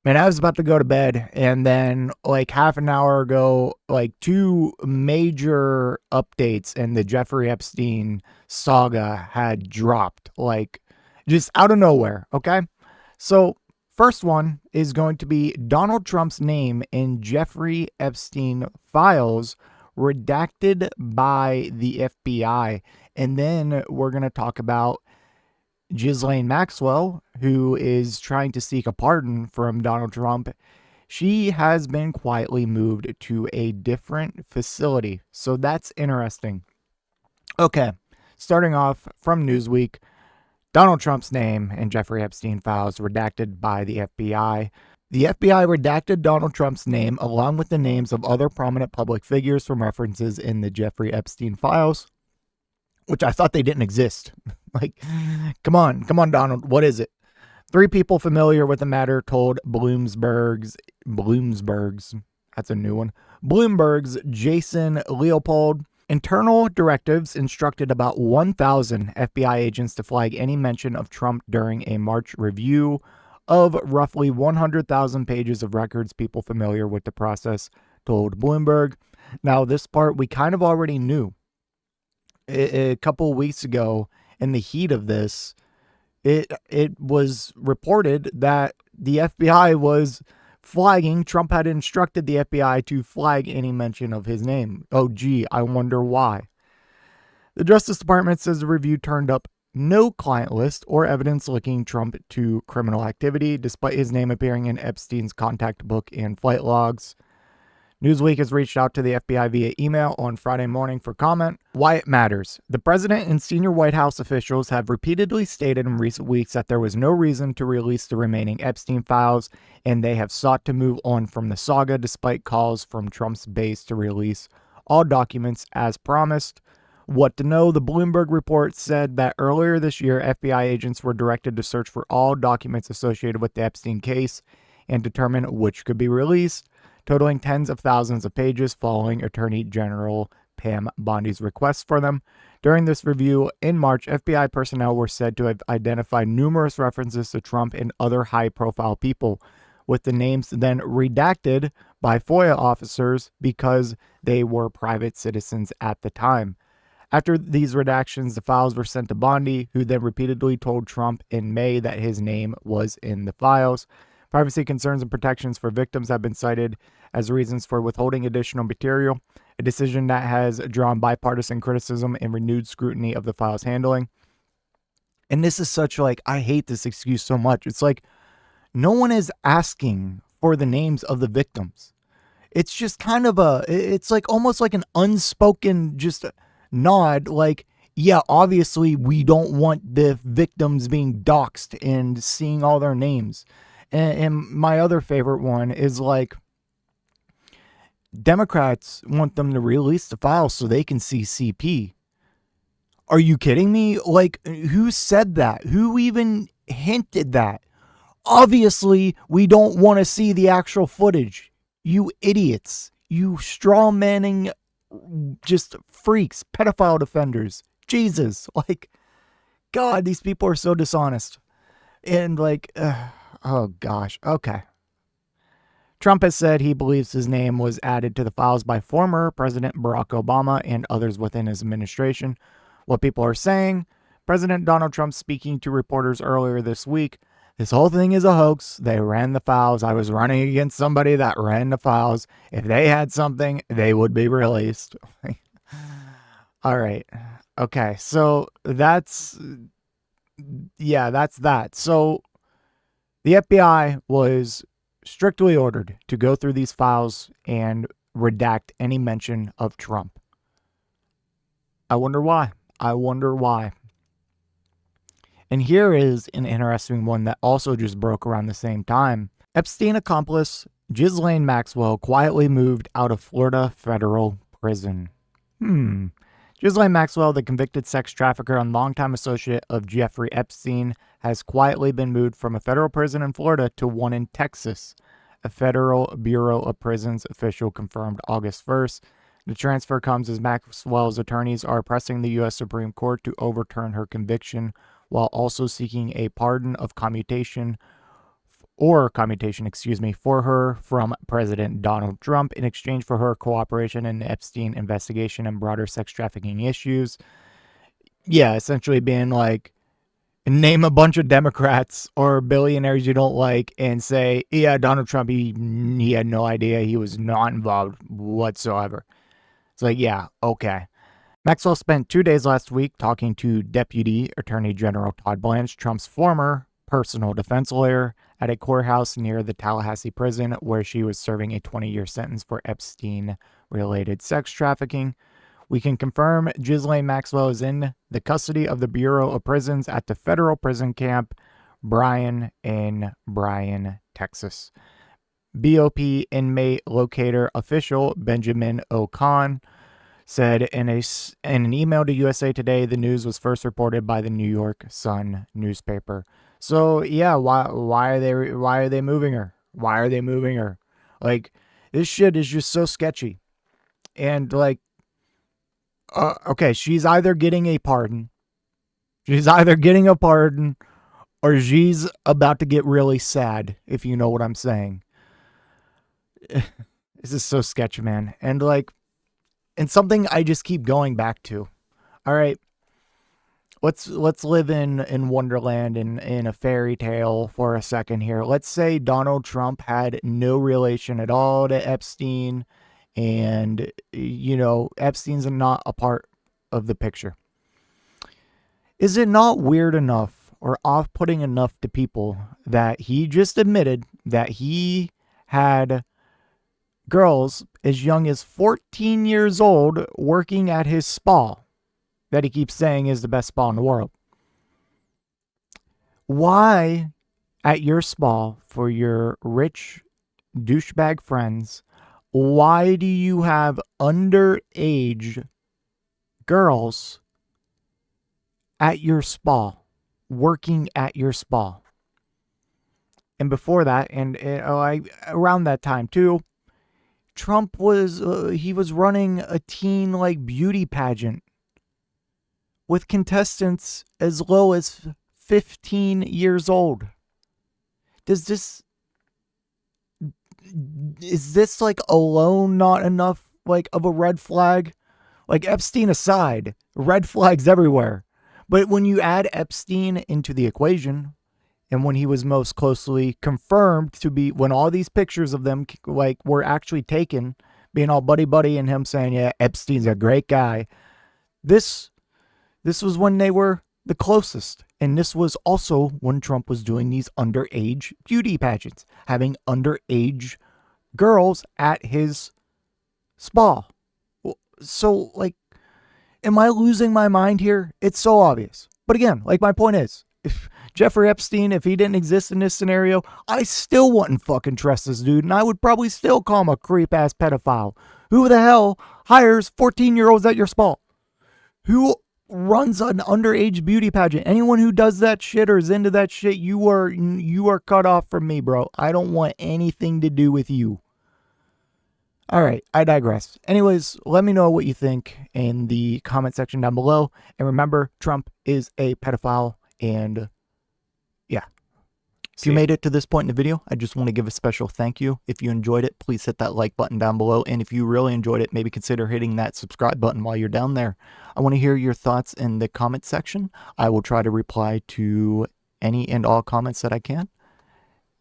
And I was about to go to bed, and then like half an hour ago, like two major updates in the Jeffrey Epstein saga had dropped, like just out of nowhere. Okay. So, first one is going to be Donald Trump's name in Jeffrey Epstein files redacted by the FBI. And then we're going to talk about Ghislaine Maxwell, who is trying to seek a pardon from Donald Trump. She has been quietly moved to a different facility. So that's interesting. Okay, starting off from Newsweek, Donald Trump's name in Jeffrey Epstein files redacted by the FBI. The FBI redacted Donald Trump's name along with the names of other prominent public figures from references in the Jeffrey Epstein files, which I thought they didn't exist. Like, come on, Donald, what is it? Three people familiar with the matter told Bloomberg's, that's a new one, Bloomberg's Jason Leopold. Internal directives instructed about 1,000 FBI agents to flag any mention of Trump during a March review of roughly 100,000 pages of records. People familiar with the process told Bloomberg. Now, this part we kind of already knew. A couple of weeks ago, in the heat of this, it was reported that the FBI was flagging. Trump had instructed the FBI to flag any mention of his name. Oh, gee, I wonder why. The Justice Department says the review turned up no client list or evidence linking Trump to criminal activity, despite his name appearing in Epstein's contact book and flight logs. Newsweek has reached out to the FBI via email on Friday morning for comment. Why it matters. The president and senior White House officials have repeatedly stated in recent weeks that there was no reason to release the remaining Epstein files, and they have sought to move on from the saga despite calls from Trump's base to release all documents as promised. What to know? The Bloomberg report said that earlier this year, FBI agents were directed to search for all documents associated with the Epstein case and determine which could be released, totaling tens of thousands of pages following Attorney General Pam Bondi's request for them. During this review in March, FBI personnel were said to have identified numerous references to Trump and other high-profile people, with the names then redacted by FOIA officers because they were private citizens at the time. After these redactions, the files were sent to Bondi, who then repeatedly told Trump in May that his name was in the files. Privacy concerns and protections for victims have been cited as reasons for withholding additional material, a decision that has drawn bipartisan criticism and renewed scrutiny of the file's handling. And this is such like, I hate this excuse so much. It's like, no one is asking for the names of the victims. It's just kind of it's like almost like an unspoken just nod, like, yeah, obviously we don't want the victims being doxxed and seeing all their names. And my other favorite one is like, Democrats want them to release the files so they can see CP. Are you kidding me? Like, who said that? Who even hinted that? Obviously, we don't want to see the actual footage. You idiots. You straw manning just freaks, pedophile defenders. Jesus. Like, God, these people are so dishonest. And like, oh gosh. Okay. Trump has said he believes his name was added to the files by former President Barack Obama and others within his administration. What people are saying, President Donald Trump speaking to reporters earlier this week, this whole thing is a hoax. They ran the files. I was running against somebody that ran the files. If they had something, they would be released. All right. Okay. So that's that. So the FBI was strictly ordered to go through these files and redact any mention of Trump. I wonder why. And here is an interesting one that also just broke around the same time. Epstein accomplice Ghislaine Maxwell quietly moved out of Florida federal prison. Ghislaine Maxwell, the convicted sex trafficker and longtime associate of Jeffrey Epstein, has quietly been moved from a federal prison in Florida to one in Texas. A Federal Bureau of Prisons official confirmed August 1st. The transfer comes as Maxwell's attorneys are pressing the U.S. Supreme Court to overturn her conviction, while also seeking a pardon of commutation commutation, for her from President Donald Trump in exchange for her cooperation in the Epstein investigation and broader sex trafficking issues. Yeah, essentially being like, name a bunch of Democrats or billionaires you don't like and say, yeah, Donald Trump, he had no idea. He was not involved whatsoever. It's like, yeah, okay. Maxwell spent 2 days last week talking to Deputy Attorney General Todd Blanche, Trump's former personal defense lawyer, at a courthouse near the Tallahassee prison where she was serving a 20-year sentence for Epstein-related sex trafficking. We can confirm Ghislaine Maxwell is in the custody of the Bureau of Prisons at the federal prison camp Bryan in Bryan, Texas. BOP inmate locator official Benjamin O'Con said in an email to USA Today, the news was first reported by the New York Sun newspaper. So yeah, why are they moving her? Why are they moving her? Like, this shit is just so sketchy. And like, okay, she's either getting a pardon. Or she's about to get really sad, if you know what I'm saying. This is so sketchy, man. And like, and something I just keep going back to. All right, let's live in Wonderland and in a fairy tale for a second here. Let's say Donald Trump had no relation at all to Epstein, and Epstein's not a part of the picture. Is it not weird enough or off-putting enough to people that he just admitted that he had girls as young as 14 years old working at his spa that he keeps saying is the best spa in the world? Why, at your spa for your rich douchebag friends, why do you have underage girls at your spa, working at your spa? And before that, and around that time too, Trump was running a teen like beauty pageant with contestants as low as 15 years old. Is this like alone not enough like of a red flag? Like, Epstein aside, red flags everywhere. But when you add Epstein into the equation, and when he was most closely confirmed to be, when all these pictures of them like were actually taken, being all buddy and him saying, yeah, Epstein's a great guy. This was when they were the closest. And this was also when Trump was doing these underage beauty pageants, having underage girls at his spa. So, like, am I losing my mind here? It's so obvious. But again, like, my point is, if Jeffrey Epstein, if he didn't exist in this scenario, I still wouldn't fucking trust this dude, and I would probably still call him a creep-ass pedophile. Who the hell hires 14-year-olds at your spa? Who runs an underage beauty pageant? Anyone who does that shit or is into that shit, you are cut off from me, bro. I don't want anything to do with you. All right, I digress. Anyways, let me know what you think in the comment section down below. And remember, Trump is a pedophile. And yeah, if you made it to this point in the video, I just want to give a special thank you. If you enjoyed it, please hit that like button down below. And if you really enjoyed it, maybe consider hitting that subscribe button while you're down there. I want to hear your thoughts in the comment section. I will try to reply to any and all comments that I can.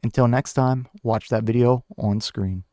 Until next time, watch that video on screen.